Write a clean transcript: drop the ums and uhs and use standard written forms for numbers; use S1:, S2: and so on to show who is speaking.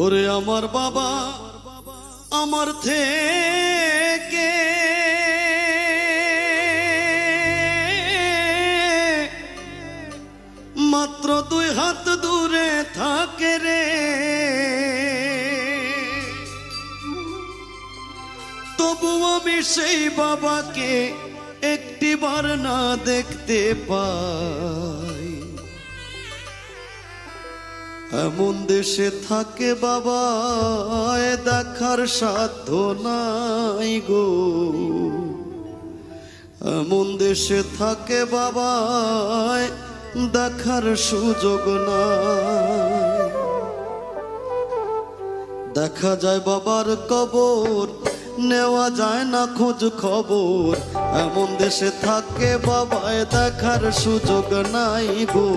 S1: ওরে আমার বাবা আমার থেকে মাত্র 2 হাত দূরে থাকে রে, তবু আমি সেই বাবাকে একটিবার না দেখতে পাই। এমন দেশে থাকে বাবা দেখার সাধ্য নাই গো, এমন দেশে থাকে বাবা দেখার সুযোগ নাই। দেখা যায় বাবার কবর, নেওয়া যায় না খোঁজ খবর, এমন দেশে থাকে বাবা দেখার সুযোগ নাই গো।